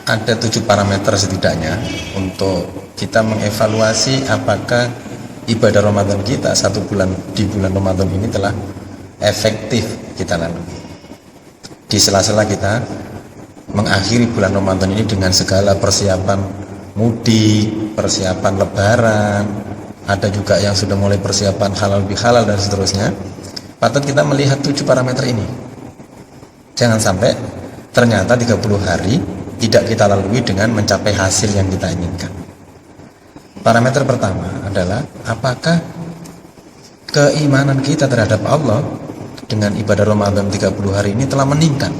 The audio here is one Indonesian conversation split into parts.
ada 7 parameter setidaknya untuk kita mengevaluasi apakah ibadah Ramadan kita di bulan Ramadan ini telah efektif kita lalui. Di sela-sela kita mengakhiri bulan Ramadan ini dengan segala persiapan mudik, persiapan lebaran, ada juga yang sudah mulai persiapan halal bihalal dan seterusnya. Patut kita melihat 7 parameter ini. Jangan sampai ternyata 30 hari tidak kita lalui dengan mencapai hasil yang kita inginkan. Parameter pertama adalah apakah keimanan kita terhadap Allah dengan ibadah Ramadan 30 hari ini telah meningkat.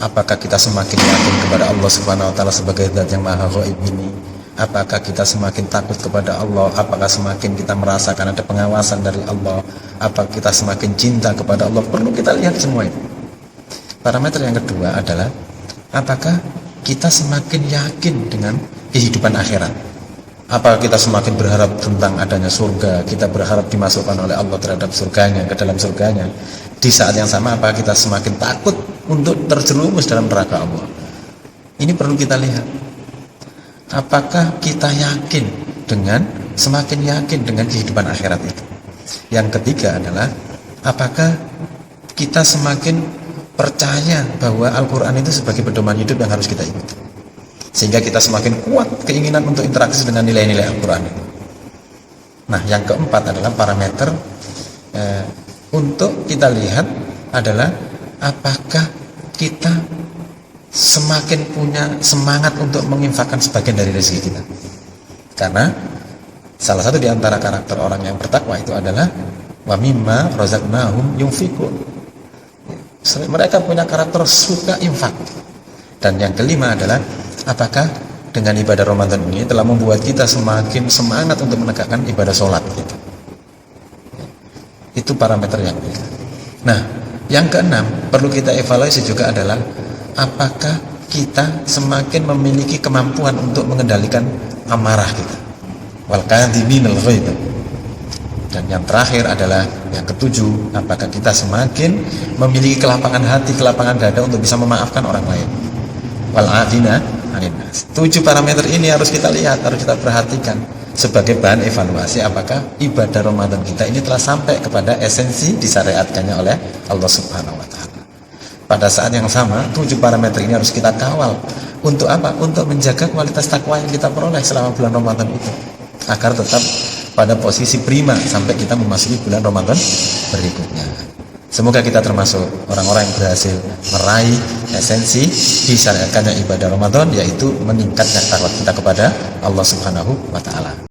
Apakah kita semakin yakin kepada Allah Subhanahu wa taala sebagai zat yang maha ghaib ini? Apakah kita semakin takut kepada Allah? Apakah semakin kita merasakan ada pengawasan dari Allah? Apakah kita semakin cinta kepada Allah? Perlu kita lihat semua itu. Parameter yang kedua adalah apakah kita semakin yakin dengan kehidupan akhirat? Apakah kita semakin berharap tentang adanya surga? Kita berharap dimasukkan oleh Allah terhadap surganya, ke dalam surganya. Di saat yang sama, apakah kita semakin takut untuk terjerumus dalam neraka Allah? Ini perlu kita lihat. Apakah kita semakin yakin dengan kehidupan akhirat itu? Yang ketiga adalah apakah kita semakin percaya bahwa Al-Quran itu sebagai pedoman hidup yang harus kita ikuti, sehingga kita semakin kuat keinginan untuk interaksi dengan nilai-nilai Al-Quran itu. Nah, yang keempat adalah parameter untuk kita lihat adalah apakah kita semakin punya semangat untuk menginfakkan sebagian dari rezeki kita. Karena salah satu di antara karakter orang yang bertakwa itu adalah wa mimma razaqnahum yunfiqun. Mereka punya karakter suka infak. Dan yang kelima adalah apakah dengan ibadah Ramadan ini telah membuat kita semakin semangat untuk menegakkan ibadah sholat gitu. Itu parameter yang ketiga. Nah, yang keenam perlu kita evaluasi juga adalah apakah kita semakin memiliki kemampuan untuk mengendalikan amarah kita. Wal kadhiminal ghaidh. Dan yang terakhir adalah yang ketujuh, apakah kita semakin memiliki kelapangan hati, kelapangan dada untuk bisa memaafkan orang lain. Wal afina 'anil nas. 7 parameter ini harus kita lihat, harus kita perhatikan sebagai bahan evaluasi apakah ibadah Ramadan kita ini telah sampai kepada esensi disyariatkannya oleh Allah Subhanahu wa taala. Pada saat yang sama, 7 parameter ini harus kita kawal. Untuk apa? Untuk menjaga kualitas takwa yang kita peroleh selama bulan Ramadan itu, agar tetap pada posisi prima sampai kita memasuki bulan Ramadan berikutnya. Semoga kita termasuk orang-orang yang berhasil meraih esensi disyariatkannya ibadah Ramadan, yaitu meningkatkan takwa kita kepada Allah Subhanahu wa taala.